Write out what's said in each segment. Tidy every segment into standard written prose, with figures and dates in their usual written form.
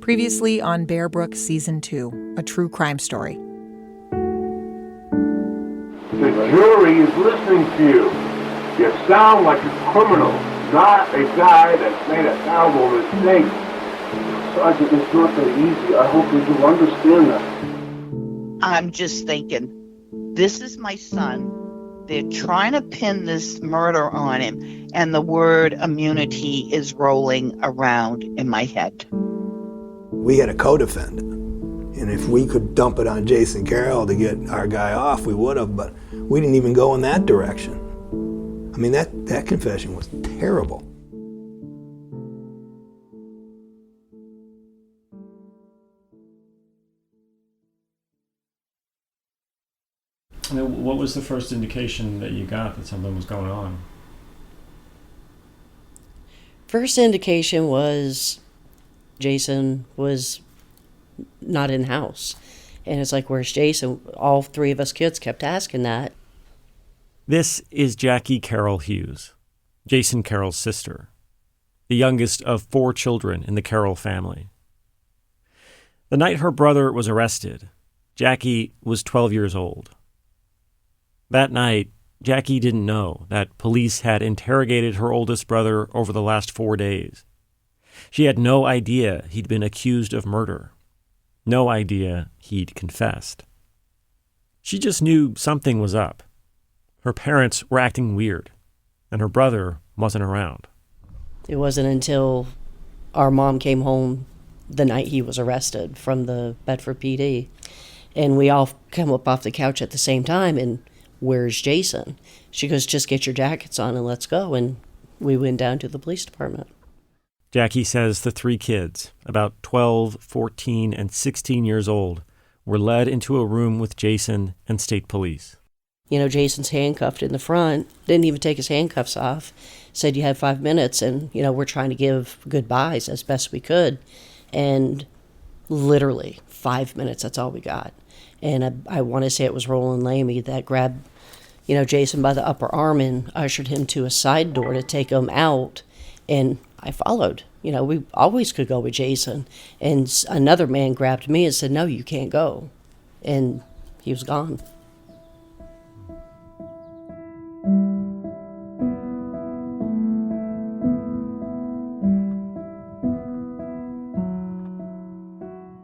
Previously on Bear Brook Season 2, a true crime story. The jury is listening to you. You sound like a criminal, not a guy that's made a terrible mistake. Sergeant, it's not that easy. I hope that you understand that. I'm just thinking, this is my son. They're trying to pin this murder on him, and the word immunity is rolling around in my head. We had a co-defendant, and if we could dump it on Jason Carroll to get our guy off, we would have, but we didn't even go in that direction. I mean, that confession was terrible. I mean, what was the first indication that you got that something was going on? First indication was Jason was not in the house. And it's like, where's Jason? All three of us kids kept asking that. This is Jackie Carroll Hughes, Jason Carroll's sister, the youngest of 4 children in the Carroll family. The night her brother was arrested, Jackie was 12 years old. That night, Jackie didn't know that police had interrogated her oldest brother over the last 4 days. She had no idea he'd been accused of murder. No idea he'd confessed. She just knew something was up. Her parents were acting weird, and her brother wasn't around. It wasn't until our mom came home the night he was arrested from the Bedford PD, and we all come up off the couch at the same time, and where's Jason? She goes, just get your jackets on and let's go. And we went down to the police department. Jackie says the 3 kids, about 12, 14, and 16 years old, were led into a room with Jason and state police. You know, Jason's handcuffed in the front, didn't even take his handcuffs off, said you had 5 minutes, and, you know, we're trying to give goodbyes as best we could. And literally 5 minutes, that's all we got. And I want to say it was Roland Lamy that grabbed, you know, Jason by the upper arm and ushered him to a side door to take him out. And I followed. You know, we always could go with Jason. And another man grabbed me and said, no, you can't go. And he was gone.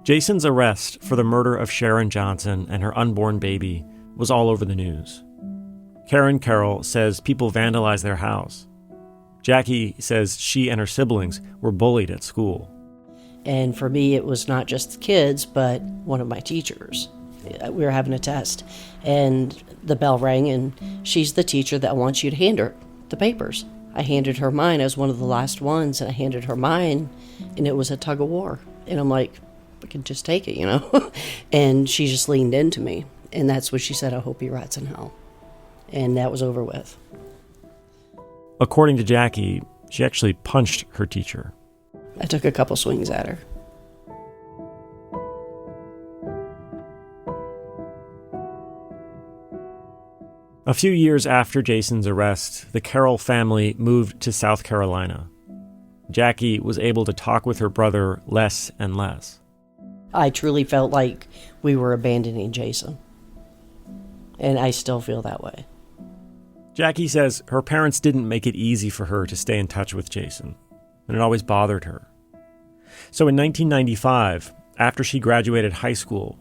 Jason's arrest for the murder of Sharon Johnson and her unborn baby was all over the news. Karen Carroll says people vandalized their house. Jackie says she and her siblings were bullied at school. And for me, it was not just the kids, but one of my teachers. We were having a test, and the bell rang, and she's the teacher that wants you to hand her the papers. I handed her mine. I was one of the last ones, and I handed her mine, and it was a tug of war. And I'm like, I can just take it, you know? And she just leaned into me, and that's what she said, I hope he rots in hell. And that was over with. According to Jackie, she actually punched her teacher. I took a couple swings at her. A few years after Jason's arrest, the Carroll family moved to South Carolina. Jackie was able to talk with her brother less and less. I truly felt like we were abandoning Jason. And I still feel that way. Jackie says her parents didn't make it easy for her to stay in touch with Jason, and it always bothered her. So in 1995, after she graduated high school,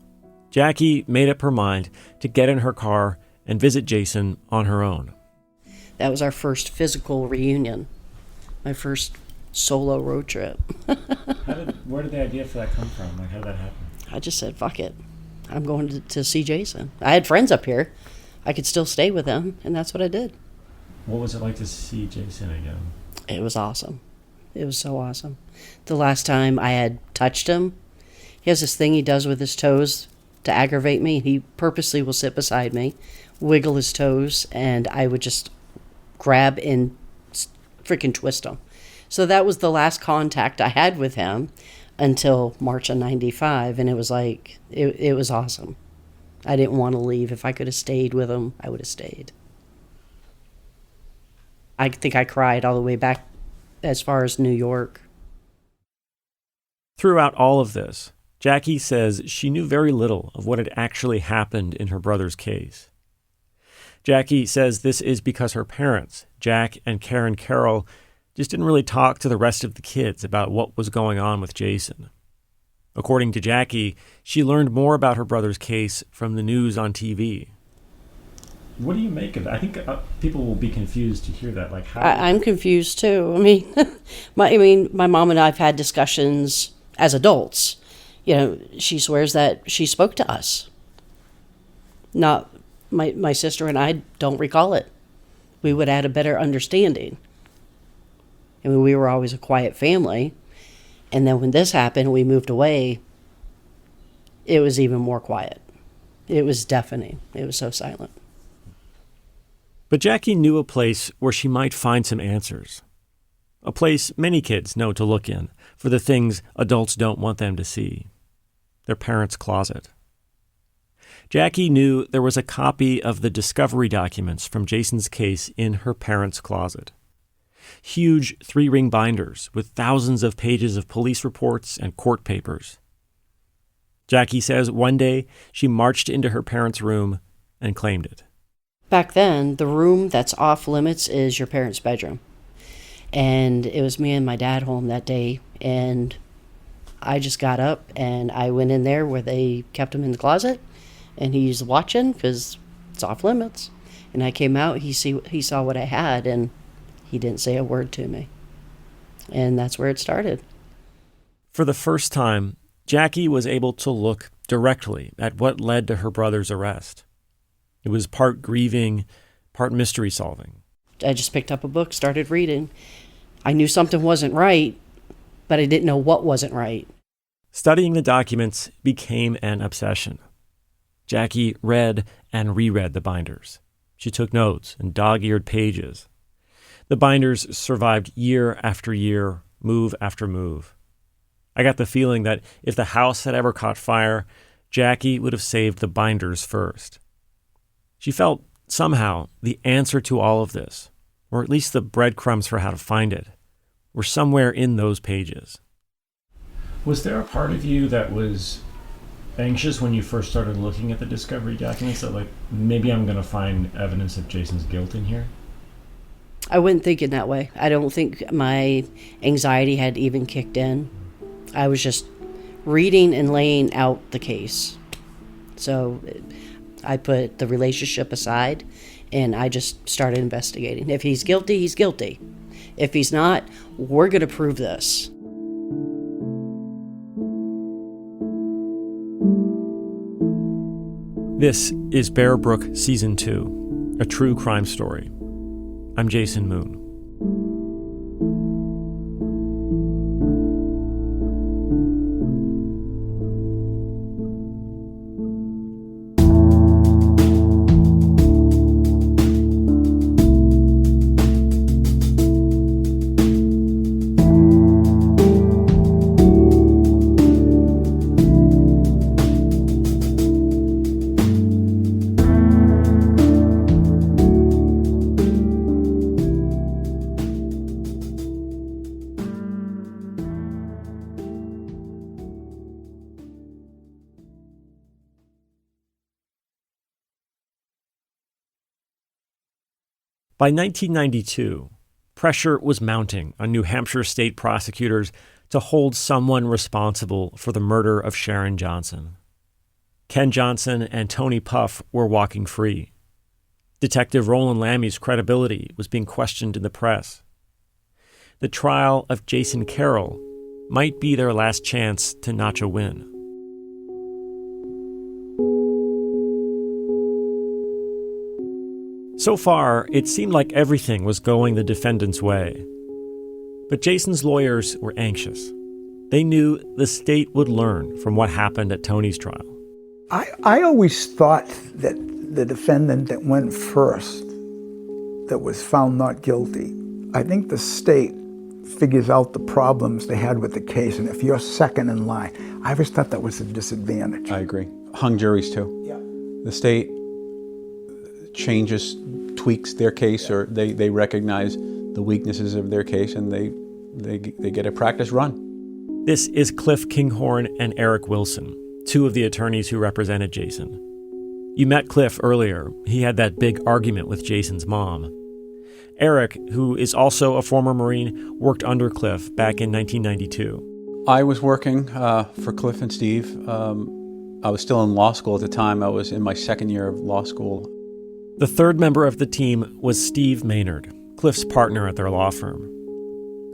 Jackie made up her mind to get in her car and visit Jason on her own. That was our first physical reunion, my first solo road trip. Where did the idea for that come from? Like, how did that happen? I just said, fuck it. I'm going to see Jason. I had friends up here. I could still stay with them, and that's what I did. What was it like to see Jason again? It was awesome. It was so awesome. The last time I had touched him, he has this thing he does with his toes to aggravate me. He purposely will sit beside me, wiggle his toes, and I would just grab and freaking twist them. So that was the last contact I had with him until March of 95, and it was like, it was awesome. I didn't want to leave. If I could have stayed with him, I would have stayed. I think I cried all the way back as far as New York. Throughout all of this, Jackie says she knew very little of what had actually happened in her brother's case. Jackie says this is because her parents, Jack and Karen Carroll, just didn't really talk to the rest of the kids about what was going on with Jason. According to Jackie, she learned more about her brother's case from the news on TV. What do you make of it? I think people will be confused to hear that. Like, how? I'm confused too. I mean, my mom and I have had discussions as adults. You know, she swears that she spoke to us. Not my sister and I don't recall it. We would have had a better understanding. I mean, we were always a quiet family. And then when this happened, we moved away, it was even more quiet. It was deafening. It was so silent. But Jackie knew a place where she might find some answers. A place many kids know to look in for the things adults don't want them to see. Their parents' closet. Jackie knew there was a copy of the discovery documents from Jason's case in her parents' closet. Huge 3-ring binders with thousands of pages of police reports and court papers. Jackie says one day she marched into her parents' room and claimed it. Back then, the room that's off limits is your parents' bedroom. And it was me and my dad home that day, and I just got up and I went in there where they kept him in the closet, and he's watching because it's off limits. And I came out, he saw what I had, and he didn't say a word to me. And that's where it started. For the first time, Jackie was able to look directly at what led to her brother's arrest. It was part grieving, part mystery solving. I just picked up a book, started reading. I knew something wasn't right, but I didn't know what wasn't right. Studying the documents became an obsession. Jackie read and reread the binders. She took notes and dog-eared pages. The binders survived year after year, move after move. I got the feeling that if the house had ever caught fire, Jackie would have saved the binders first. She felt, somehow, the answer to all of this, or at least the breadcrumbs for how to find it, were somewhere in those pages. Was there a part of you that was anxious when you first started looking at the discovery documents that, like, maybe I'm going to find evidence of Jason's guilt in here? I wasn't thinking that way. I don't think my anxiety had even kicked in. I was just reading and laying out the case. So I put the relationship aside and I just started investigating. If he's guilty, he's guilty. If he's not, we're going to prove this. This is Bear Brook Season 2, a true crime story. I'm Jason Moon. By 1992, pressure was mounting on New Hampshire state prosecutors to hold someone responsible for the murder of Sharon Johnson. Ken Johnson and Tony Puff were walking free. Detective Roland Lammy's credibility was being questioned in the press. The trial of Jason Carroll might be their last chance to notch a win. So far, it seemed like everything was going the defendant's way. But Jason's lawyers were anxious. They knew the state would learn from what happened at Tony's trial. I always thought that the defendant that went first, that was found not guilty, I think the state figures out the problems they had with the case, and if you're second in line, I always thought that was a disadvantage. I agree. Hung juries too. Yeah. The state tweaks their case, or they recognize the weaknesses of their case, and they get a practice run. This is Cliff Kinghorn and Eric Wilson, two of the attorneys who represented Jason. You met Cliff earlier. He had that big argument with Jason's mom. Eric, who is also a former Marine, worked under Cliff back in 1992. I was working for Cliff and Steve. I was still in law school at the time. I was in my second year of law school. The third member of the team was Steve Maynard, Cliff's partner at their law firm.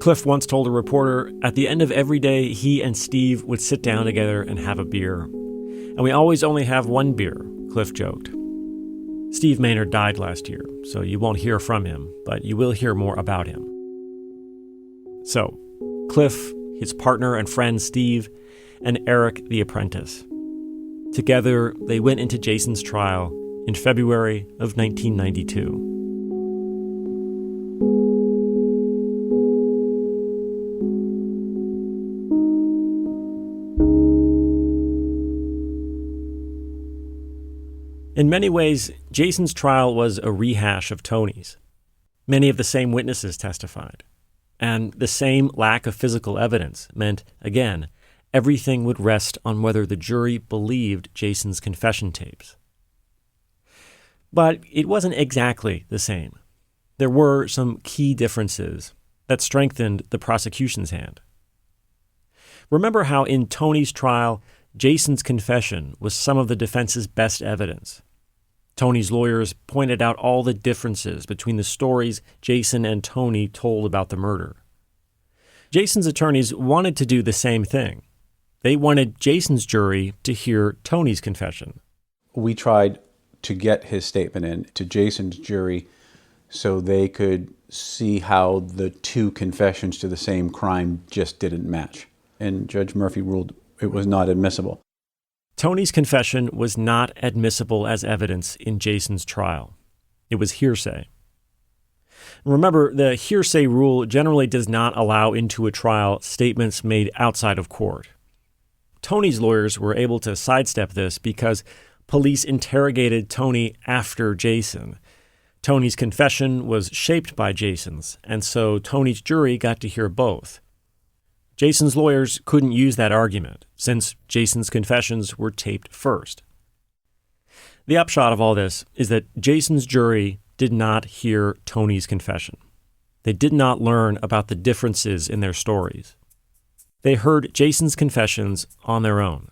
Cliff once told a reporter, at the end of every day, he and Steve would sit down together and have a beer. And we always only have one beer, Cliff joked. Steve Maynard died last year, so you won't hear from him, but you will hear more about him. So, Cliff, his partner and friend Steve, and Eric the apprentice. Together, they went into Jason's trial in February of 1992. In many ways, Jason's trial was a rehash of Tony's. Many of the same witnesses testified. And the same lack of physical evidence meant, again, everything would rest on whether the jury believed Jason's confession tapes. But it wasn't exactly the same. There were some key differences that strengthened the prosecution's hand. Remember how in Tony's trial, Jason's confession was some of the defense's best evidence. Tony's lawyers pointed out all the differences between the stories Jason and Tony told about the murder. Jason's attorneys wanted to do the same thing. They wanted Jason's jury to hear Tony's confession. We tried to get his statement in to Jason's jury so they could see how the two confessions to the same crime just didn't match. And Judge Murphy ruled it was not admissible. Tony's confession was not admissible as evidence in Jason's trial. It was hearsay. Remember, the hearsay rule generally does not allow into a trial statements made outside of court. Tony's lawyers were able to sidestep this because police interrogated Tony after Jason. Tony's confession was shaped by Jason's, and so Tony's jury got to hear both. Jason's lawyers couldn't use that argument, since Jason's confessions were taped first. The upshot of all this is that Jason's jury did not hear Tony's confession. They did not learn about the differences in their stories. They heard Jason's confessions on their own.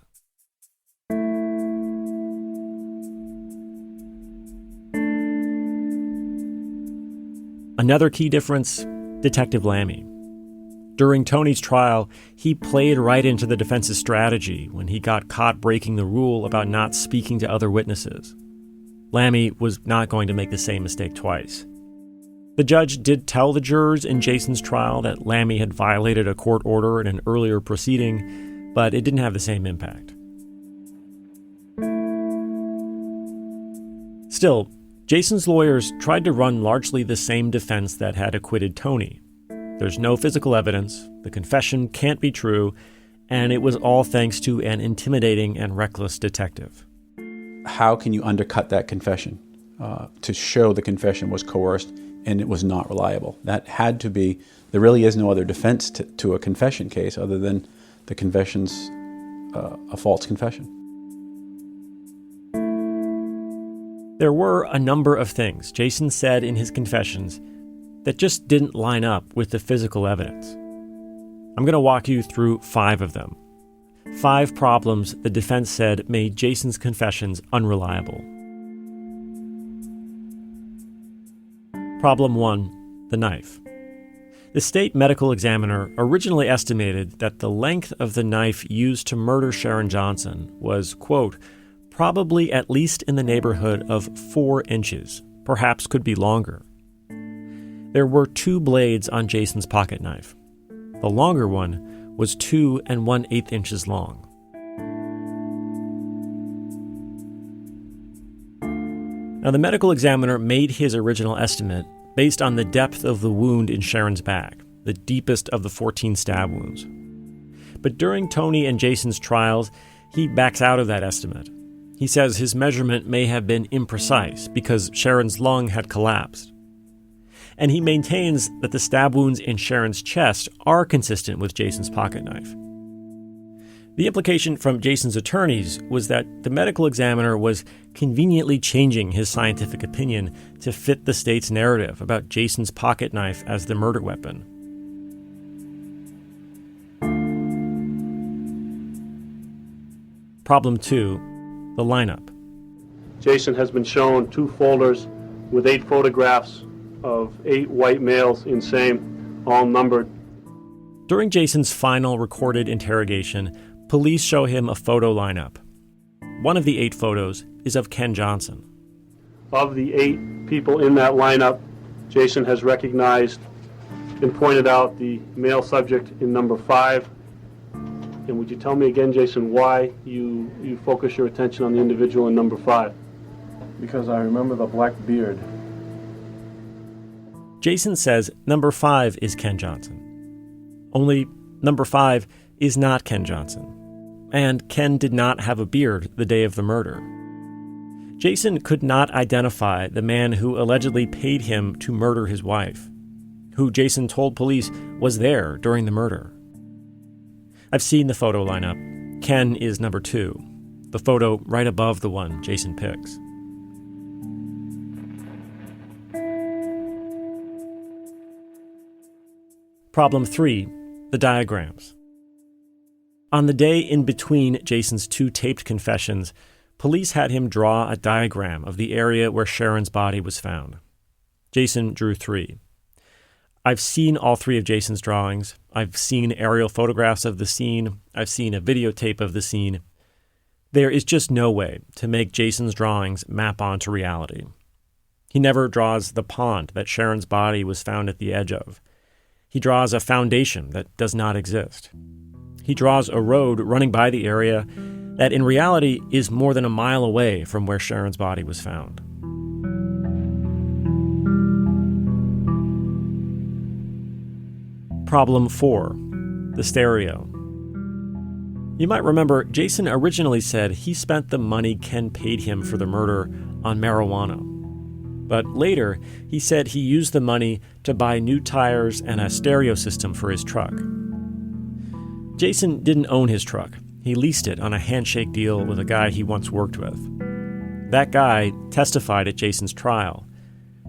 Another key difference, Detective Lammy. During Tony's trial, he played right into the defense's strategy when he got caught breaking the rule about not speaking to other witnesses. Lammy was not going to make the same mistake twice. The judge did tell the jurors in Jason's trial that Lammy had violated a court order in an earlier proceeding, but it didn't have the same impact. Still, Jason's lawyers tried to run largely the same defense that had acquitted Tony. There's no physical evidence, the confession can't be true, and it was all thanks to an intimidating and reckless detective. How can you undercut that confession to show the confession was coerced and it was not reliable? That had to be, there really is no other defense to a confession case other than the confession's a false confession. There were a number of things Jason said in his confessions that just didn't line up with the physical evidence. I'm going to walk you through 5 of them. 5 problems the defense said made Jason's confessions unreliable. Problem 1, the knife. The state medical examiner originally estimated that the length of the knife used to murder Sharon Johnson was, quote, probably at least in the neighborhood of 4 inches, perhaps could be longer. There were 2 blades on Jason's pocket knife. The longer one was 2 1/8 inches long. Now, the medical examiner made his original estimate based on the depth of the wound in Sharon's back, the deepest of the 14 stab wounds. But during Tony and Jason's trials, he backs out of that estimate. He says his measurement may have been imprecise because Sharon's lung had collapsed. And he maintains that the stab wounds in Sharon's chest are consistent with Jason's pocket knife. The implication from Jason's attorneys was that the medical examiner was conveniently changing his scientific opinion to fit the state's narrative about Jason's pocket knife as the murder weapon. Problem 2, the lineup. Jason has been shown 2 folders with 8 photographs of 8 white males in same, all numbered. During Jason's final recorded interrogation, police show him a photo lineup. One of the 8 photos is of Ken Johnson. Of the 8 people in that lineup, Jason has recognized and pointed out the male subject in number 5. And would you tell me again, Jason, why you focus your attention on the individual in number 5? Because I remember the black beard. Jason says number 5 is Ken Johnson. Only number 5 is not Ken Johnson. And Ken did not have a beard the day of the murder. Jason could not identify the man who allegedly paid him to murder his wife, who Jason told police was there during the murder. I've seen the photo lineup. Ken is number 2, the photo right above the one Jason picks. Problem 3, the diagrams. On the day in between Jason's 2 taped confessions, police had him draw a diagram of the area where Sharon's body was found. Jason drew 3. I've seen all 3 of Jason's drawings. I've seen aerial photographs of the scene. I've seen a videotape of the scene. There is just no way to make Jason's drawings map onto reality. He never draws the pond that Sharon's body was found at the edge of. He draws a foundation that does not exist. He draws a road running by the area that in reality is more than a mile away from where Sharon's body was found. Problem 4, the stereo. You might remember Jason originally said he spent the money Ken paid him for the murder on marijuana. But later, he said he used the money to buy new tires and a stereo system for his truck. Jason didn't own his truck. He leased it on a handshake deal with a guy he once worked with. That guy testified at Jason's trial.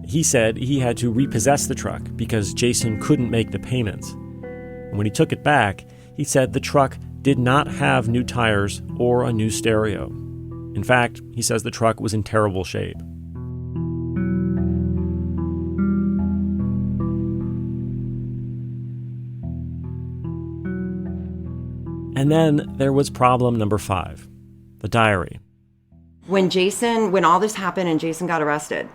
He said he had to repossess the truck because Jason couldn't make the payments. And when he took it back, he said the truck did not have new tires or a new stereo. In fact, he says the truck was in terrible shape. And then there was problem number 5, the diary. When all this happened and Jason got arrested,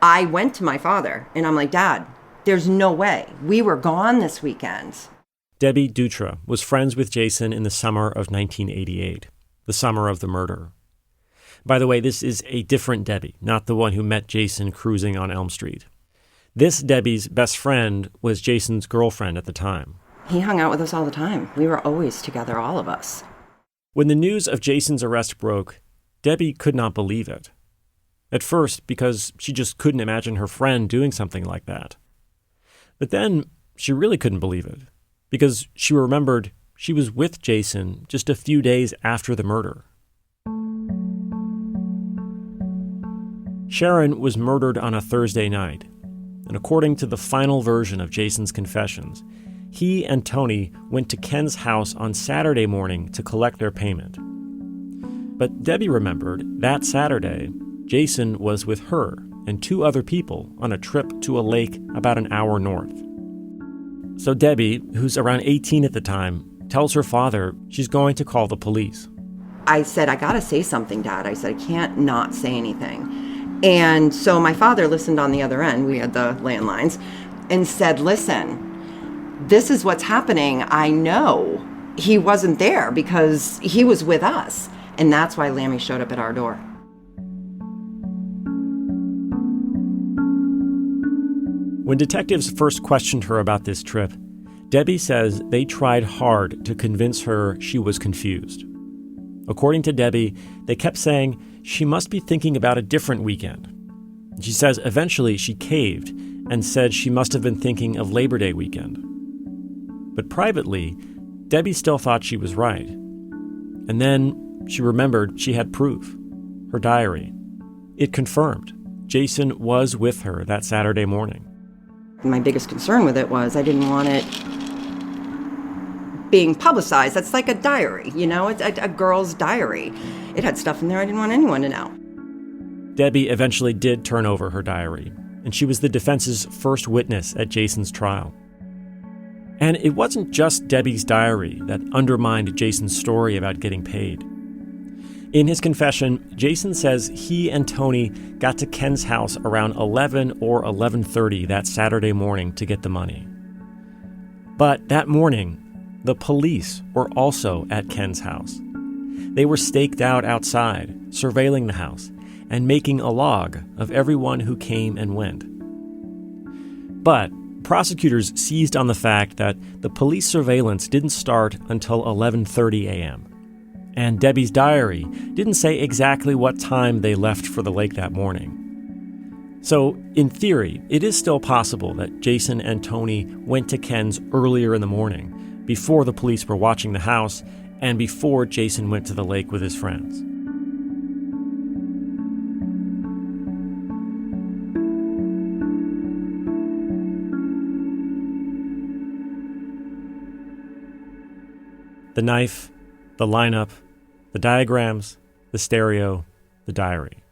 I went to my father and I'm like, Dad, there's no way. We were gone this weekend. Debbie Dutra was friends with Jason in the summer of 1988, the summer of the murder. By the way, this is a different Debbie, not the one who met Jason cruising on Elm Street. This Debbie's best friend was Jason's girlfriend at the time. He hung out with us all the time. We were always together, all of us. When the news of Jason's arrest broke, Debbie could not believe it. At first, because she just couldn't imagine her friend doing something like that. But then she really couldn't believe it, because she remembered she was with Jason just a few days after the murder. Sharon was murdered on a Thursday night, and according to the final version of Jason's confessions, he and Tony went to Ken's house on Saturday morning to collect their payment. But Debbie remembered that Saturday, Jason was with her and 2 other people on a trip to a lake about an hour north. So Debbie, who's around 18 at the time, tells her father she's going to call the police. I said, I gotta say something, Dad. I said, I can't not say anything. And so my father listened on the other end, we had the landlines, and said, listen, this is what's happening. I know he wasn't there because he was with us. And that's why Lammy showed up at our door. When detectives first questioned her about this trip, Debbie says they tried hard to convince her she was confused. According to Debbie, they kept saying she must be thinking about a different weekend. She says eventually she caved and said she must have been thinking of Labor Day weekend. But privately, Debbie still thought she was right. And then she remembered she had proof, her diary. It confirmed Jason was with her that Saturday morning. My biggest concern with it was I didn't want it being publicized. That's like a diary, it's a girl's diary. It had stuff in there I didn't want anyone to know. Debbie eventually did turn over her diary, and she was the defense's first witness at Jason's trial. And it wasn't just Debbie's diary that undermined Jason's story about getting paid. In his confession, Jason says he and Tony got to Ken's house around 11 or 11:30 that Saturday morning to get the money. But that morning, the police were also at Ken's house. They were staked out outside, surveilling the house, and making a log of everyone who came and went. But prosecutors seized on the fact that the police surveillance didn't start until 11:30 a.m., and Debbie's diary didn't say exactly what time they left for the lake that morning. So, in theory, it is still possible that Jason and Tony went to Ken's earlier in the morning, before the police were watching the house, and before Jason went to the lake with his friends. The knife, the lineup, the diagrams, the stereo, the diary.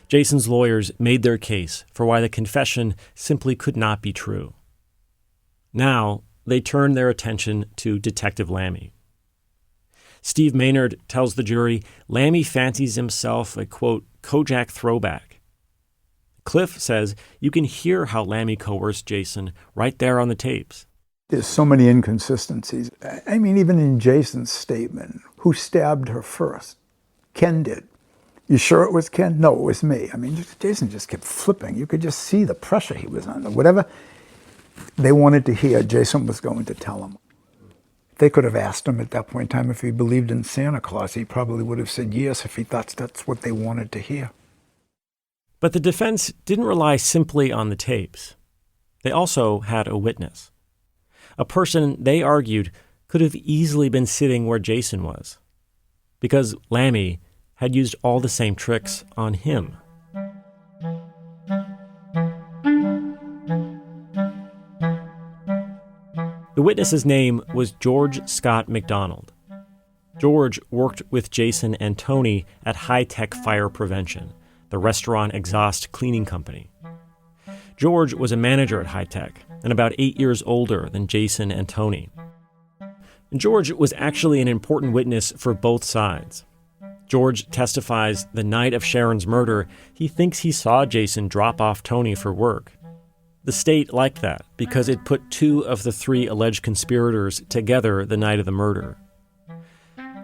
Jason's lawyers made their case for why the confession simply could not be true. Now, they turned their attention to Detective Lammy. Steve Maynard tells the jury Lammy fancies himself a, quote, Kojak throwback. Cliff says you can hear how Lammy coerced Jason right there on the tapes. There's so many inconsistencies. I mean, even in Jason's statement, who stabbed her first? Ken did. You sure it was Ken? No, it was me. I mean, Jason just kept flipping. You could just see the pressure he was under. Whatever they wanted to hear, Jason was going to tell them. They could have asked him at that point in time if he believed in Santa Claus. He probably would have said yes if he thought that's what they wanted to hear. But the defense didn't rely simply on the tapes. They also had a witness. A person they argued could have easily been sitting where Jason was, because Lammy had used all the same tricks on him. The witness's name was George Scott McDonald. George worked with Jason and Tony at High Tech Fire Prevention, the restaurant exhaust cleaning company. George was a manager at High Tech and about 8 years older than Jason and Tony. George was actually an important witness for both sides. George testifies the night of Sharon's murder, he thinks he saw Jason drop off Tony for work. The state liked that because it put 2 of the 3 alleged conspirators together the night of the murder.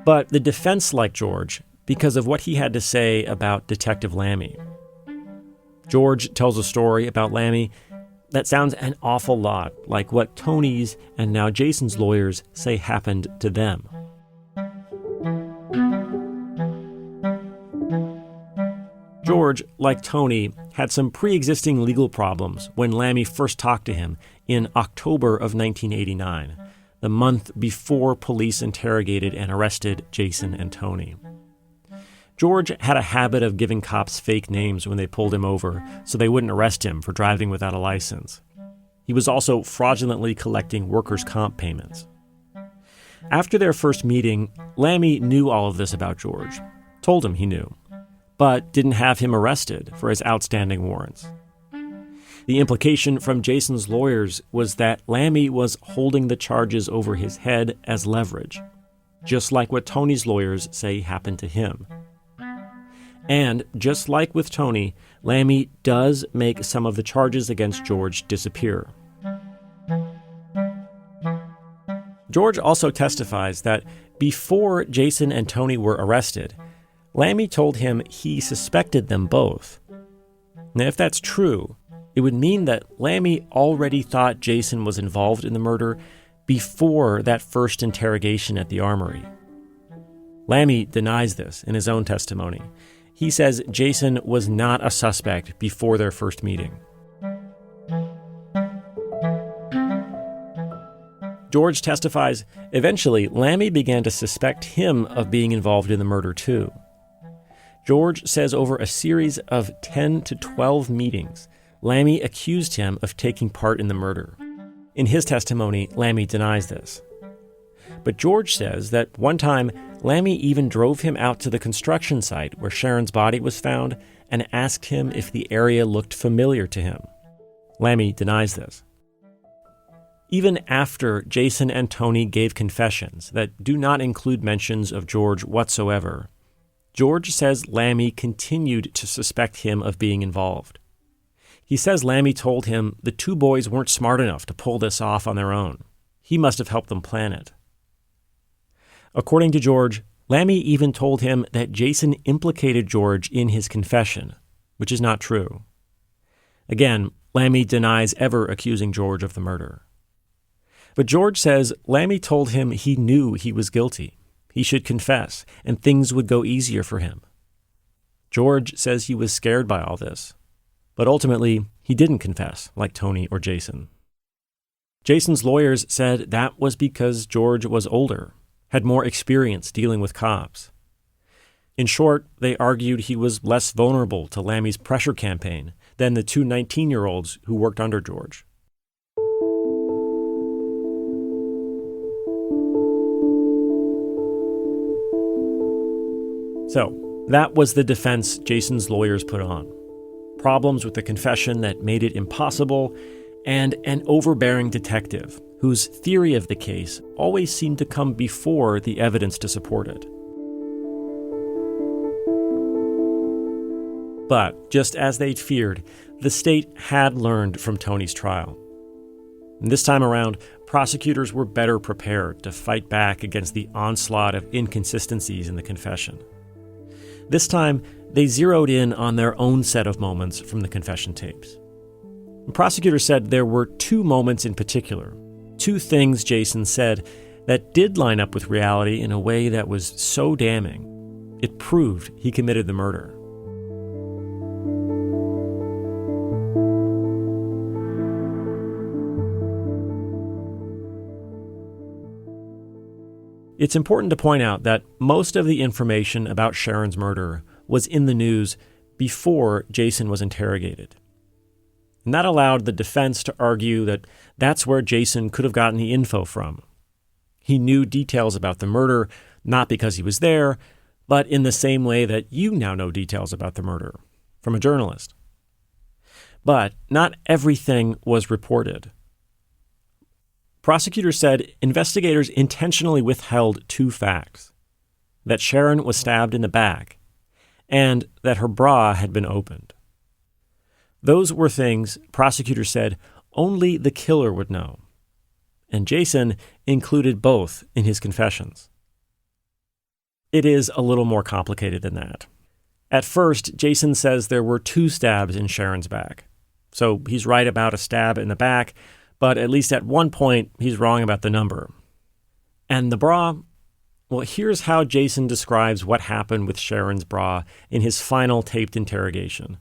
But the defense liked George because of what he had to say about Detective Lammy. George tells a story about Lammy that sounds an awful lot like what Tony's and now Jason's lawyers say happened to them. George, like Tony, had some pre-existing legal problems when Lammy first talked to him in October of 1989, the month before police interrogated and arrested Jason and Tony. George had a habit of giving cops fake names when they pulled him over so they wouldn't arrest him for driving without a license. He was also fraudulently collecting workers' comp payments. After their first meeting, Lammy knew all of this about George, told him he knew, but didn't have him arrested for his outstanding warrants. The implication from Jason's lawyers was that Lammy was holding the charges over his head as leverage, just like what Tony's lawyers say happened to him. And just like with Tony, Lammy does make some of the charges against George disappear. George also testifies that before Jason and Tony were arrested, Lammy told him he suspected them both. Now, if that's true, it would mean that Lammy already thought Jason was involved in the murder before that first interrogation at the armory. Lammy denies this in his own testimony. He says Jason was not a suspect before their first meeting. George testifies, eventually, Lammy began to suspect him of being involved in the murder too. George says over a series of 10 to 12 meetings, Lammy accused him of taking part in the murder. In his testimony, Lammy denies this. But George says that one time, Lammy even drove him out to the construction site where Sharon's body was found and asked him if the area looked familiar to him. Lammy denies this. Even after Jason and Tony gave confessions that do not include mentions of George whatsoever, George says Lammy continued to suspect him of being involved. He says Lammy told him the two boys weren't smart enough to pull this off on their own. He must have helped them plan it. According to George, Lammy even told him that Jason implicated George in his confession, which is not true. Again, Lammy denies ever accusing George of the murder. But George says Lammy told him he knew he was guilty. He should confess, and things would go easier for him. George says he was scared by all this, but ultimately he didn't confess like Tony or Jason. Jason's lawyers said that was because George was older, had more experience dealing with cops. In short, they argued he was less vulnerable to Lammy's pressure campaign than the two 19-year-olds who worked under George. So, that was the defense Jason's lawyers put on. Problems with the confession that made it impossible, and an overbearing detective whose theory of the case always seemed to come before the evidence to support it. But, just as they'd feared, the state had learned from Tony's trial. And this time around, prosecutors were better prepared to fight back against the onslaught of inconsistencies in the confession. This time, they zeroed in on their own set of moments from the confession tapes. The prosecutor said there were two moments in particular, two things Jason said that did line up with reality in a way that was so damning, it proved he committed the murder. It's important to point out that most of the information about Sharon's murder was in the news before Jason was interrogated. And that allowed the defense to argue that that's where Jason could have gotten the info from. He knew details about the murder, not because he was there, but in the same way that you now know details about the murder, from a journalist. But not everything was reported. Prosecutors said investigators intentionally withheld two facts: that Sharon was stabbed in the back, and that her bra had been opened. Those were things, prosecutors said, only the killer would know. And Jason included both in his confessions. It is a little more complicated than that. At first, Jason says there were two stabs in Sharon's back. So he's right about a stab in the back, but at least at one point, he's wrong about the number. And the bra? Well, here's how Jason describes what happened with Sharon's bra in his final taped interrogation.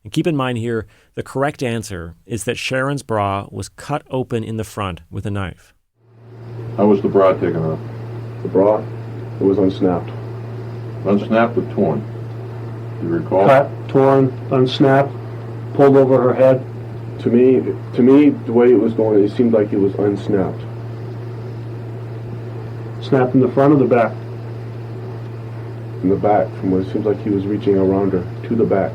And keep in mind here, the correct answer is that Sharon's bra was cut open in the front with a knife. How was the bra taken off? The bra, it was unsnapped. Unsnapped or torn? Do you recall? Cut, torn, unsnapped, pulled over her head. To me, the way it was going, it seemed like it was unsnapped. Snapped in the front or the back? In the back, from where it seems like he was reaching around her, to the back.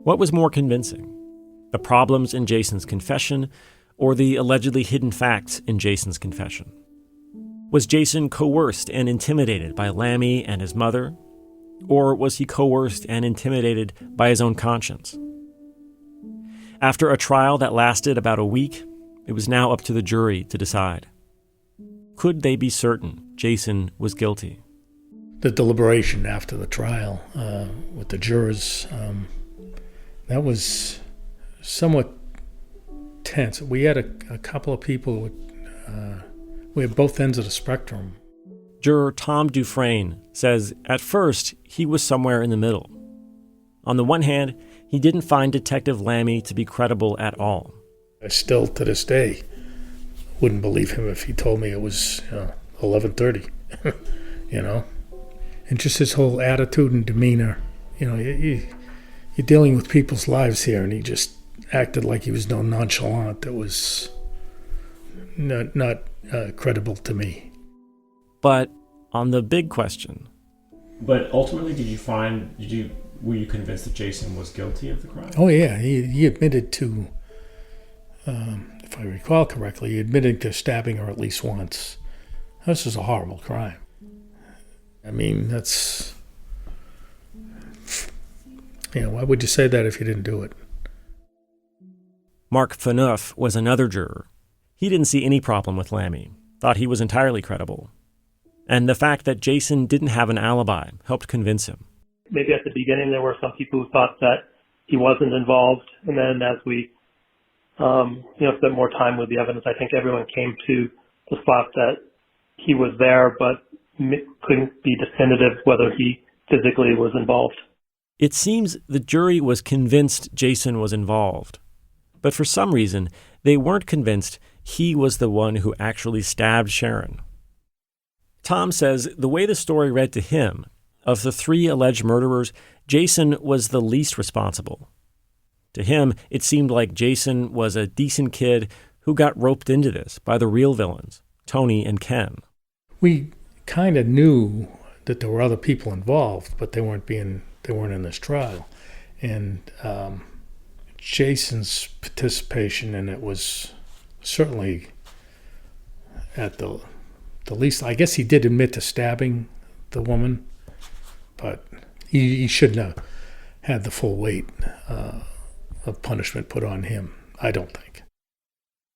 What was more convincing? The problems in Jason's confession, or the allegedly hidden facts in Jason's confession? Was Jason coerced and intimidated by Lammy and his mother? Or was he coerced and intimidated by his own conscience? After a trial that lasted about a week, it was now up to the jury to decide. Could they be certain Jason was guilty? The deliberation after the trial with the jurors, that was somewhat tense. We had a couple of people with we had both ends of the spectrum. Juror Tom Dufresne says at first he was somewhere in the middle. On the one hand, he didn't find Detective Lammy to be credible at all. I still, to this day, wouldn't believe him if he told me it was 11:30, And just his whole attitude and demeanor, you're dealing with people's lives here, and he just acted like he was nonchalant. That was not credible to me. But on the big question. But ultimately, were you convinced that Jason was guilty of the crime? Oh yeah, he admitted to, if I recall correctly, he admitted to stabbing her at least once. This is a horrible crime. I mean, that's, why would you say that if you didn't do it? Mark Phaneuf was another juror. He didn't see any problem with Lammy, thought he was entirely credible. And the fact that Jason didn't have an alibi helped convince him. Maybe at the beginning there were some people who thought that he wasn't involved, and then as we spent more time with the evidence, I think everyone came to the spot that he was there, but couldn't be definitive whether he physically was involved. It seems the jury was convinced Jason was involved, but for some reason they weren't convinced he was the one who actually stabbed Sharon. Tom says the way the story read to him, of the 3 alleged murderers, Jason was the least responsible. To him, it seemed like Jason was a decent kid who got roped into this by the real villains, Tony and Ken. We kind of knew that there were other people involved, but they weren't in this trial. And Jason's participation in it was certainly at the least. I guess he did admit to stabbing the woman, but he shouldn't have had the full weight of punishment put on him, I don't think.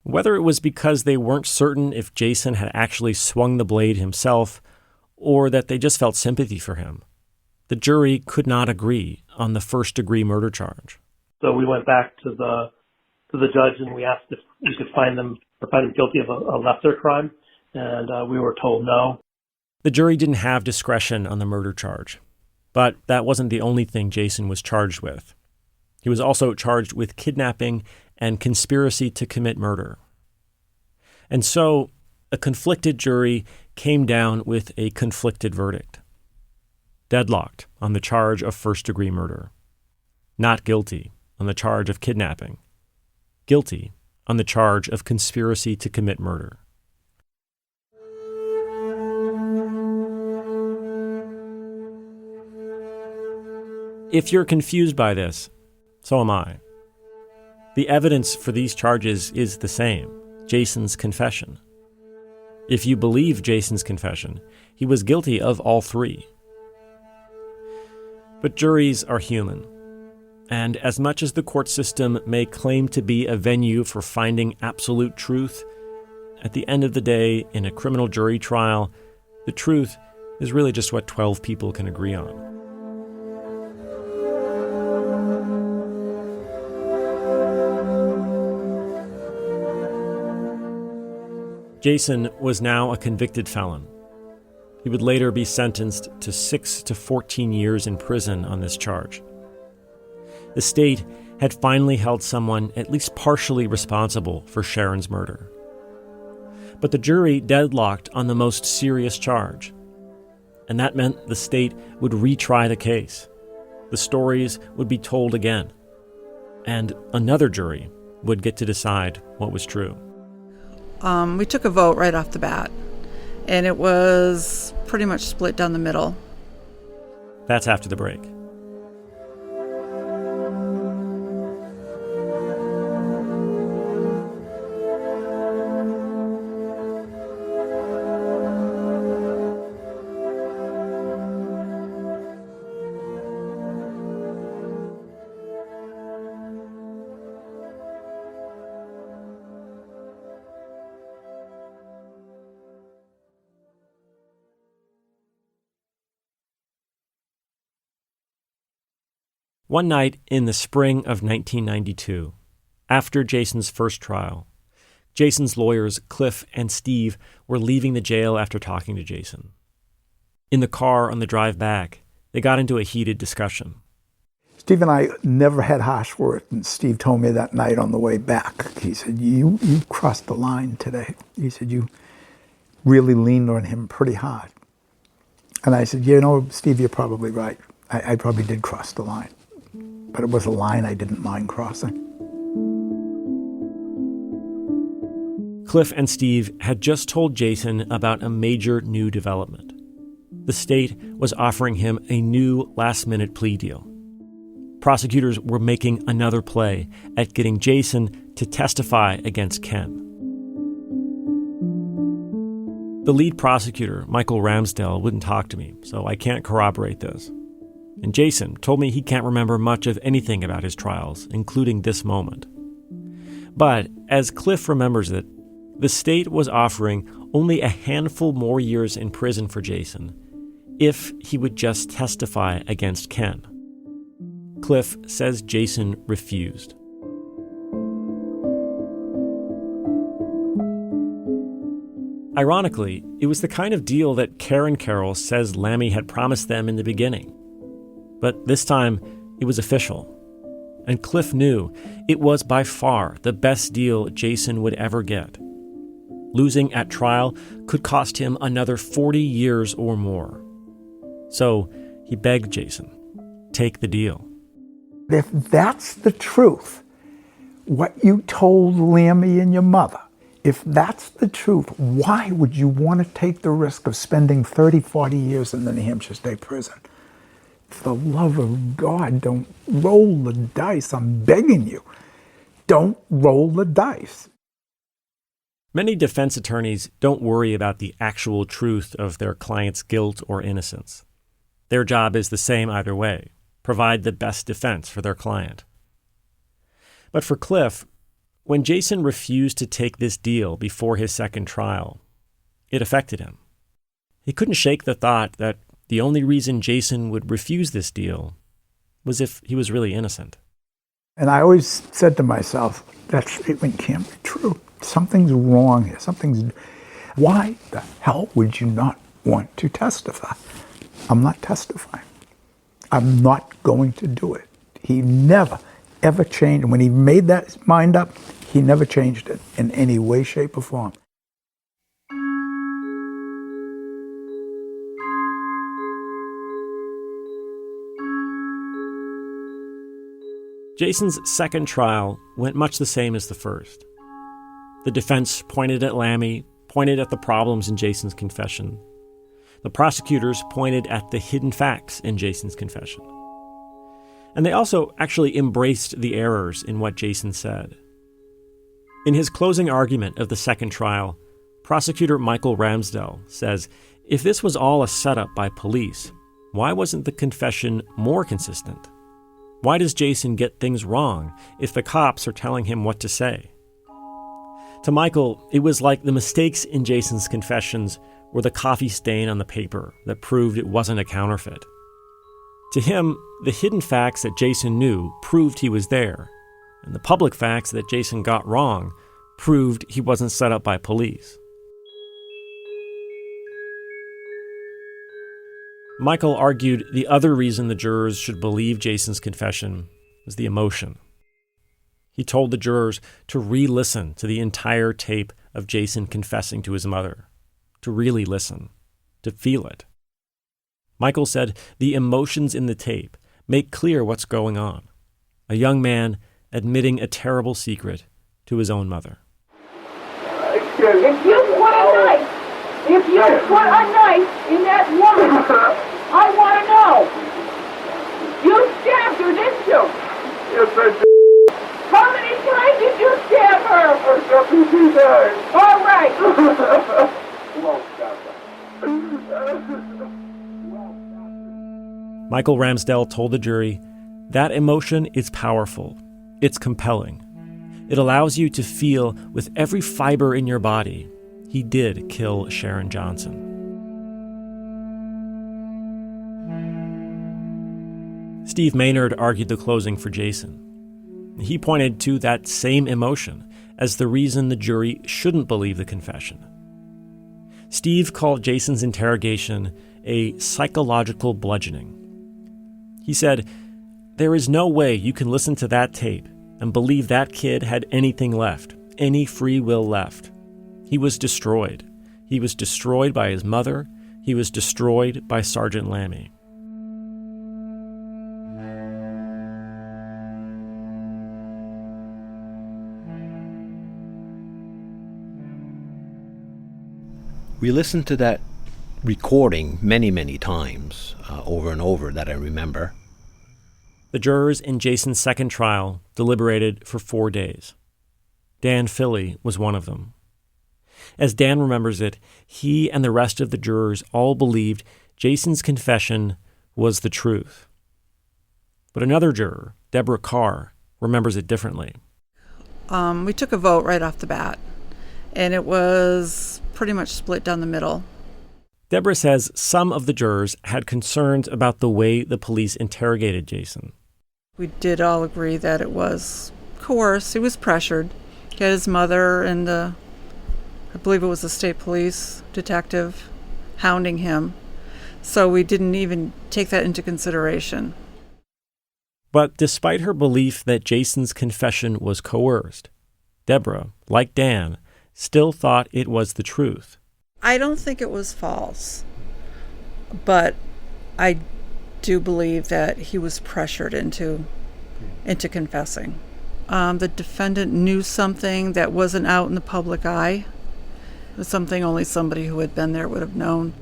Whether it was because they weren't certain if Jason had actually swung the blade himself, or that they just felt sympathy for him, the jury could not agree on the first-degree murder charge. So we went back to the judge and we asked if we could find them guilty of a lesser crime, and we were told no. The jury didn't have discretion on the murder charge, but that wasn't the only thing Jason was charged with. He was also charged with kidnapping and conspiracy to commit murder. And so a conflicted jury came down with a conflicted verdict. Deadlocked on the charge of first-degree murder. Not guilty on the charge of kidnapping. Guilty on the charge of conspiracy to commit murder. If you're confused by this, so am I. The evidence for these charges is the same, Jason's confession. If you believe Jason's confession, he was guilty of all 3. But juries are human, and as much as the court system may claim to be a venue for finding absolute truth, at the end of the day, in a criminal jury trial, the truth is really just what 12 people can agree on. Jason was now a convicted felon. He would later be sentenced to 6 to 14 years in prison on this charge. The state had finally held someone at least partially responsible for Sharon's murder. But the jury deadlocked on the most serious charge. And that meant the state would retry the case. The stories would be told again. And another jury would get to decide what was true. We took a vote right off the bat, and it was pretty much split down the middle. That's after the break. One night in the spring of 1992, after Jason's first trial, Jason's lawyers, Cliff and Steve, were leaving the jail after talking to Jason. In the car on the drive back, they got into a heated discussion. Steve and I never had harsh words, and Steve told me that night on the way back, he said, you crossed the line today. He said, you really leaned on him pretty hard. And I said, Steve, you're probably right. I probably did cross the line. But it was a line I didn't mind crossing. Cliff and Steve had just told Jason about a major new development. The state was offering him a new last-minute plea deal. Prosecutors were making another play at getting Jason to testify against Ken. The lead prosecutor, Michael Ramsdell, wouldn't talk to me, so I can't corroborate this. And Jason told me he can't remember much of anything about his trials, including this moment. But as Cliff remembers it, the state was offering only a handful more years in prison for Jason if he would just testify against Ken. Cliff says Jason refused. Ironically, it was the kind of deal that Karen Carroll says Lammy had promised them in the beginning. But this time, it was official. And Cliff knew it was by far the best deal Jason would ever get. Losing at trial could cost him another 40 years or more. So he begged Jason, take the deal. If that's the truth, what you told Lammy and your mother, if that's the truth, why would you want to take the risk of spending 30, 40 years in the New Hampshire State Prison? For the love of God, don't roll the dice. I'm begging you. Don't roll the dice. Many defense attorneys don't worry about the actual truth of their client's guilt or innocence. Their job is the same either way. Provide the best defense for their client. But for Cliff, when Jason refused to take this deal before his second trial, it affected him. He couldn't shake the thought that the only reason Jason would refuse this deal was if he was really innocent. And I always said to myself, that statement can't be true. Something's wrong here. Why the hell would you not want to testify? I'm not testifying. I'm not going to do it. He never, ever changed. When he made that mind up, he never changed it in any way, shape, or form. Jason's second trial went much the same as the first. The defense pointed at Lammy, pointed at the problems in Jason's confession. The prosecutors pointed at the hidden facts in Jason's confession. And they also actually embraced the errors in what Jason said. In his closing argument of the second trial, prosecutor Michael Ramsdell says, if this was all a setup by police, why wasn't the confession more consistent? Why does Jason get things wrong if the cops are telling him what to say? To Michael, it was like the mistakes in Jason's confessions were the coffee stain on the paper that proved it wasn't a counterfeit. To him, the hidden facts that Jason knew proved he was there, and the public facts that Jason got wrong proved he wasn't set up by police. Michael argued the other reason the jurors should believe Jason's confession was the emotion. He told the jurors to re-listen to the entire tape of Jason confessing to his mother, to really listen, to feel it. Michael said the emotions in the tape make clear what's going on. A young man admitting a terrible secret to his own mother. If you put a knife in that woman, I want to know. You stabbed her, didn't you? Yes, I did. How many times did you stab her? I stabbed her 2 times. All right. Michael Ramsdell told the jury, that emotion is powerful. It's compelling. It allows you to feel with every fiber in your body, he did kill Sharon Johnson. Steve Maynard argued the closing for Jason. He pointed to that same emotion as the reason the jury shouldn't believe the confession. Steve called Jason's interrogation a psychological bludgeoning. He said, "There is no way you can listen to that tape and believe that kid had anything left, any free will left. He was destroyed. He was destroyed by his mother. He was destroyed by Sergeant Lammy." We listened to that recording many, many times, over and over, that I remember. The jurors in Jason's second trial deliberated for 4 days. Dan Philly was one of them. As Dan remembers it, he and the rest of the jurors all believed Jason's confession was the truth. But another juror, Deborah Carr, remembers it differently. We took a vote right off the bat, and it was pretty much split down the middle. Deborah says some of the jurors had concerns about the way the police interrogated Jason. We did all agree that it was coerced. He was pressured. He had his mother and I believe it was the state police detective hounding him. So we didn't even take that into consideration. But despite her belief that Jason's confession was coerced, Deborah, like Dan, still thought it was the truth. I don't think it was false, but I do believe that he was pressured into confessing. The defendant knew something that wasn't out in the public eye. It was something only somebody who had been there would have known.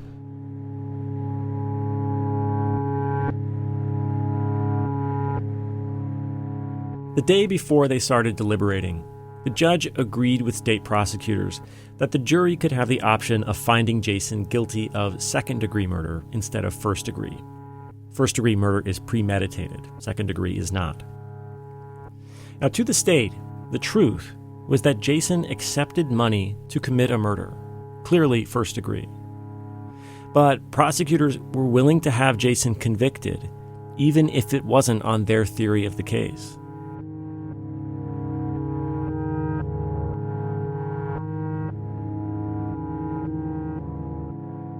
The day before they started deliberating, the judge agreed with state prosecutors that the jury could have the option of finding Jason guilty of second-degree murder instead of first-degree. First-degree murder is premeditated. Second-degree is not. Now, to the state, the truth was that Jason accepted money to commit a murder, clearly first-degree. But prosecutors were willing to have Jason convicted, even if it wasn't on their theory of the case.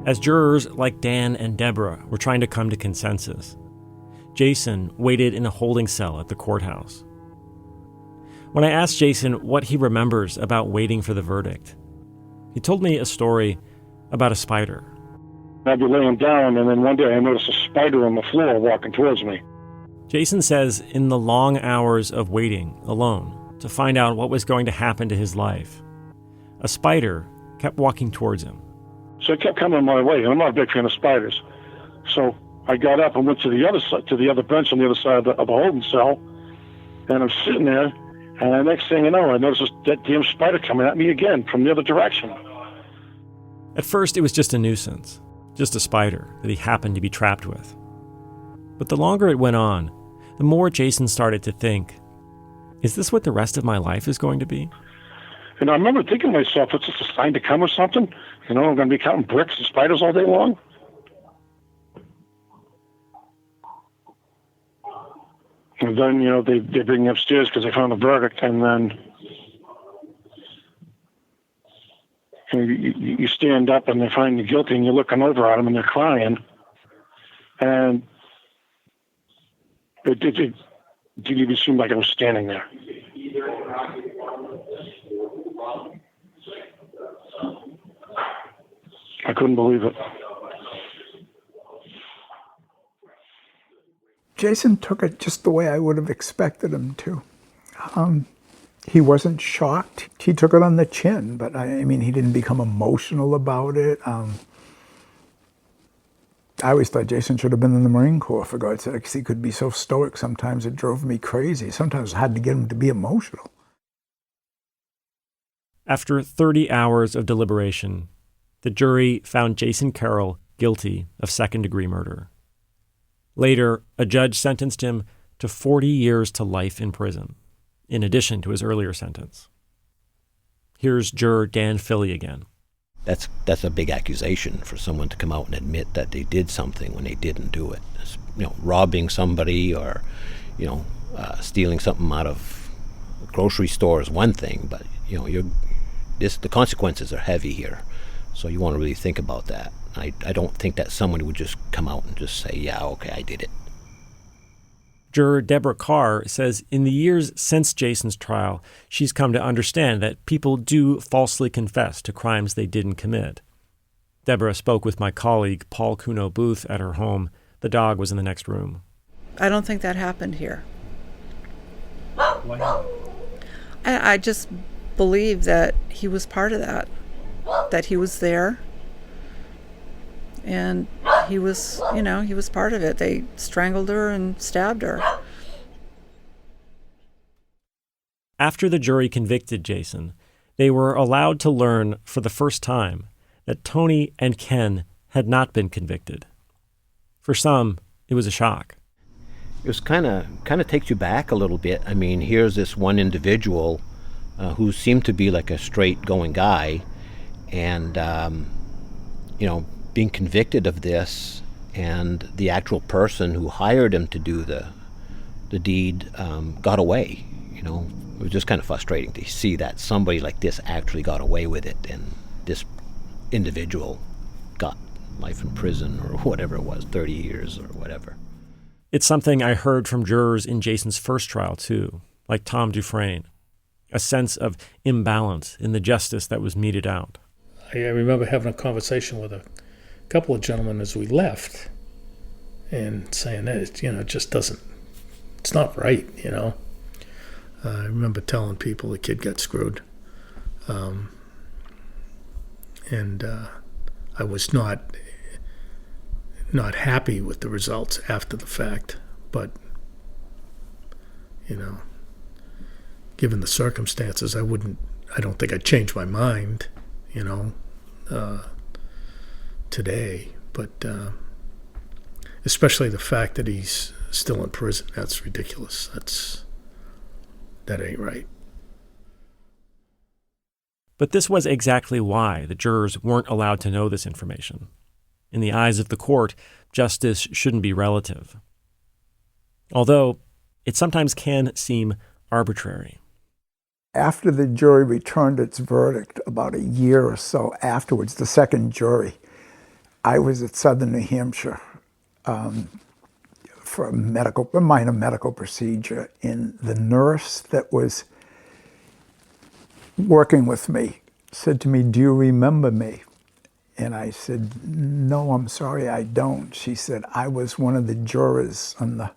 As jurors like Dan and Deborah were trying to come to consensus, Jason waited in a holding cell at the courthouse. When I asked Jason what he remembers about waiting for the verdict, he told me a story about a spider. I'd be laying down, and then one day I noticed a spider on the floor walking towards me. Jason says in the long hours of waiting alone to find out what was going to happen to his life, a spider kept walking towards him. So it kept coming my way, and I'm not a big fan of spiders. So I got up and went to the other side, to the other bench on the other side of the holding cell, and I'm sitting there, and the next thing you know, I noticed that damn spider coming at me again from the other direction. At first, it was just a nuisance, just a spider that he happened to be trapped with. But the longer it went on, the more Jason started to think, is this what the rest of my life is going to be? And I remember thinking to myself, it's just a sign to come or something. You know, I'm going to be counting bricks and spiders all day long. And then, you know, they bring me upstairs because they found the verdict, and then you stand up and they find you guilty, and you're looking over at them and they're crying. And it didn't even seem like I was standing there. I couldn't believe it. Jason took it just the way I would have expected him to. He wasn't shocked. He took it on the chin, but I mean, he didn't become emotional about it. I always thought Jason should have been in the Marine Corps, for God's sake, because he could be so stoic. Sometimes it drove me crazy. Sometimes I had to get him to be emotional. After 30 hours of deliberation, the jury found Jason Carroll guilty of second-degree murder. Later, a judge sentenced him to 40 years to life in prison, in addition to his earlier sentence. Here's juror Dan Philly again. That's a big accusation for someone to come out and admit that they did something when they didn't do it. You know, robbing somebody or, stealing something out of a grocery store is one thing, but the consequences are heavy here. So you want to really think about that. I don't think that somebody would just come out and just say, yeah, okay, I did it. Juror Deborah Carr says in the years since Jason's trial, she's come to understand that people do falsely confess to crimes they didn't commit. Deborah spoke with my colleague Paul Kuno Booth at her home. The dog was in the next room. I don't think that happened here. Why not? I just believe that he was part of that he was there. And he was part of it. They strangled her and stabbed her. After the jury convicted Jason, they were allowed to learn for the first time that Tony and Ken had not been convicted. For some, it was a shock. It was kind of takes you back a little bit. I mean, here's this one individual who seemed to be like a straight-going guy, and being convicted of this, and the actual person who hired him to do the deed got away. It was just kind of frustrating to see that somebody like this actually got away with it, and this individual got life in prison or whatever it was, 30 years or whatever. It's something I heard from jurors in Jason's first trial, too, like Tom Dufresne, a sense of imbalance in the justice that was meted out. I remember having a conversation with a couple of gentlemen as we left and saying that, it just doesn't, it's not right, I remember telling people the kid got screwed. And I was not happy with the results after the fact, but, given the circumstances, I don't think I'd change my mind, today, but especially the fact that he's still in prison. That's ridiculous. That ain't right. But this was exactly why the jurors weren't allowed to know this information. In the eyes of the court, justice shouldn't be relative. Although it sometimes can seem arbitrary. After the jury returned its verdict, about a year or so afterwards, the second jury, I was at Southern New Hampshire for a minor medical procedure, and the nurse that was working with me said to me, "Do you remember me?" And I said, "No, I'm sorry, I don't." She said, "I was one of the jurors on the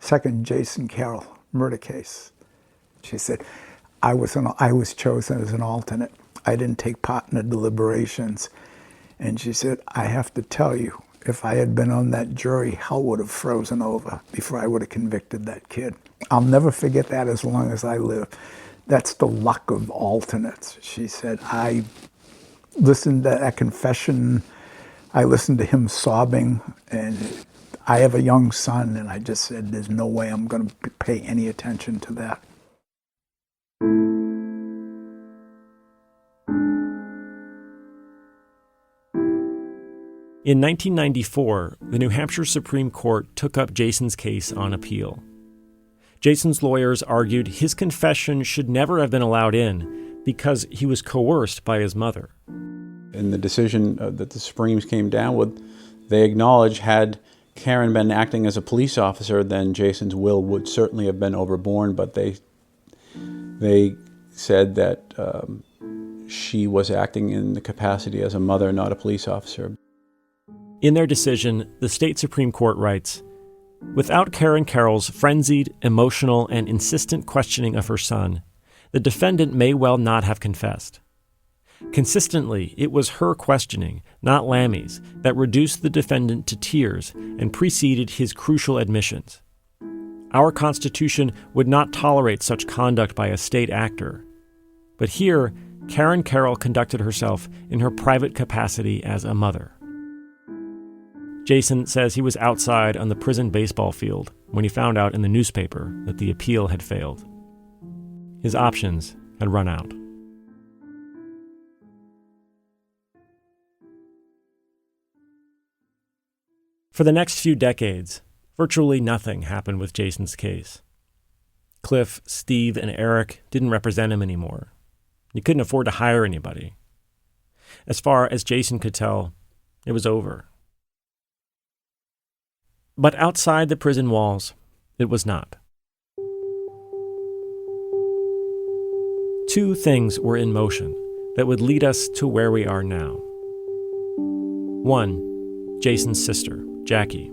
second Jason Carroll murder case." She said, I was chosen as an alternate. I didn't take part in the deliberations. And she said, "I have to tell you, if I had been on that jury, hell would have frozen over before I would have convicted that kid." I'll never forget that as long as I live. That's the luck of alternates. She said, "I listened to that confession. I listened to him sobbing, and I have a young son, and I just said, there's no way I'm going to pay any attention to that." In 1994, the New Hampshire Supreme Court took up Jason's case on appeal. Jason's lawyers argued his confession should never have been allowed in because he was coerced by his mother. In the decision that the Supremes came down with, they acknowledged had Karen been acting as a police officer, then Jason's will would certainly have been overborne, but they said that she was acting in the capacity as a mother, not a police officer. In their decision, the state Supreme Court writes, "Without Karen Carroll's frenzied, emotional, and insistent questioning of her son, the defendant may well not have confessed. Consistently, it was her questioning, not Lammy's, that reduced the defendant to tears and preceded his crucial admissions. Our Constitution would not tolerate such conduct by a state actor. But here, Karen Carroll conducted herself in her private capacity as a mother." Jason says he was outside on the prison baseball field when he found out in the newspaper that the appeal had failed. His options had run out. For the next few decades, virtually nothing happened with Jason's case. Cliff, Steve, and Eric didn't represent him anymore. You couldn't afford to hire anybody. As far as Jason could tell, It was over. But outside the prison walls, it was not. Two things were in motion that would lead us to where we are now. One, Jason's sister, Jackie.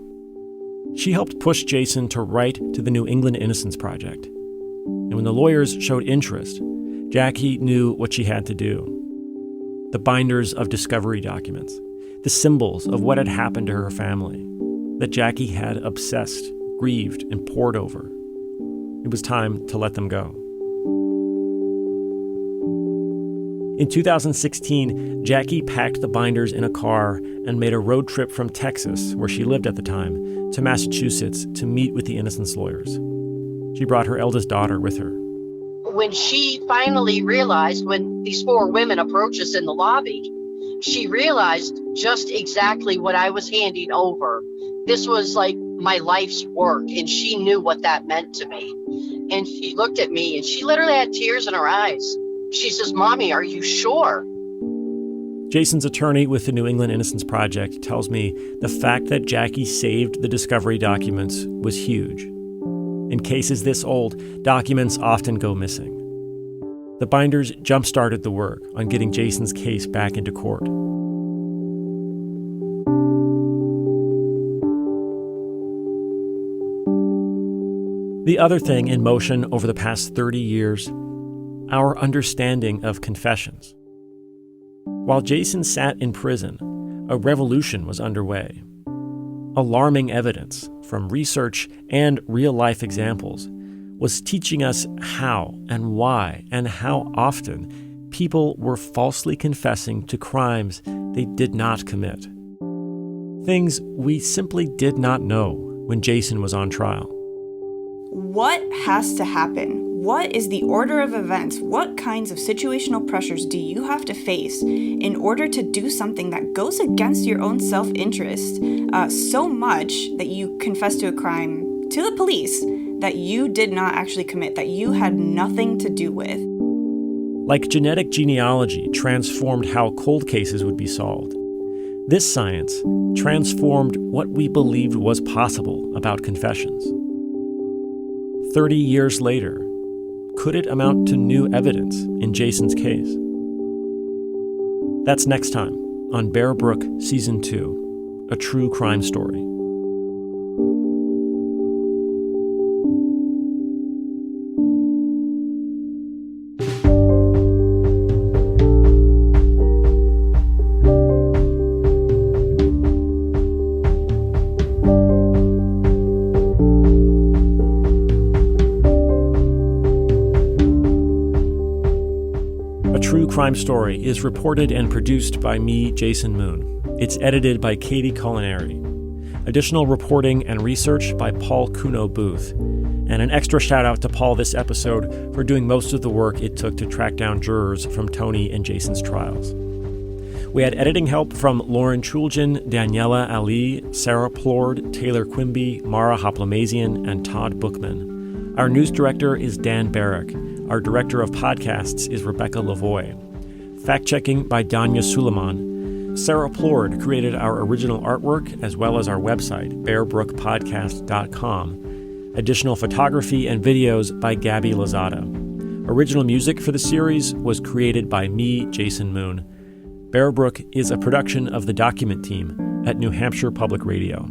She helped push Jason to write to the New England Innocence Project. And when the lawyers showed interest, Jackie knew what she had to do. The binders of discovery documents, the symbols of what had happened to her family, that Jackie had obsessed, grieved, and pored over. It was time to let them go. In 2016, Jackie packed the binders in a car and made a road trip from Texas, where she lived at the time, to Massachusetts to meet with the innocence lawyers. She brought her eldest daughter with her. When she finally realized, when these four women approached us in the lobby, she realized just exactly what I was handing over. This was like my life's work, and she knew what that meant to me. And she looked at me, and she literally had tears in her eyes. She says, "Mommy, are you sure?" Jason's attorney with the New England Innocence Project tells me the fact that Jackie saved the discovery documents was huge. In cases this old, documents often go missing. The binders jump-started the work on getting Jason's case back into court. The other thing in motion over the past 30 years, our understanding of confessions. While Jason sat in prison, a revolution was underway. Alarming evidence from research and real-life examples was teaching us how and why and how often people were falsely confessing to crimes they did not commit. Things we simply did not know when Jason was on trial. What has to happen? What is the order of events? What kinds of situational pressures do you have to face in order to do something that goes against your own self-interest so much that you confess to a crime to the police that you did not actually commit, that you had nothing to do with? Like genetic genealogy transformed how cold cases would be solved, this science transformed what we believed was possible about confessions. 30 years later, could it amount to new evidence in Jason's case? That's next time on Bear Brook Season 2, A True Crime Story. Crime Story is reported and produced by me, Jason Moon. It's edited by Katie Culinary. Additional reporting and research by Paul Kuno Booth. And an extra shout out to Paul this episode for doing most of the work it took to track down jurors from Tony and Jason's trials. We had editing help from Lauren Chulgin, Daniela Ali, Sarah Plord, Taylor Quimby, Mara Hoplamazian, and Todd Bookman. Our news director is Dan Barrick. Our director of podcasts is Rebecca Lavoie. Fact-checking by Danya Suleiman. Sarah Plord created our original artwork as well as our website, bearbrookpodcast.com. Additional photography and videos by Gabby Lozada. Original music for the series was created by me, Jason Moon. Bear Brook is a production of the Document Team at New Hampshire Public Radio.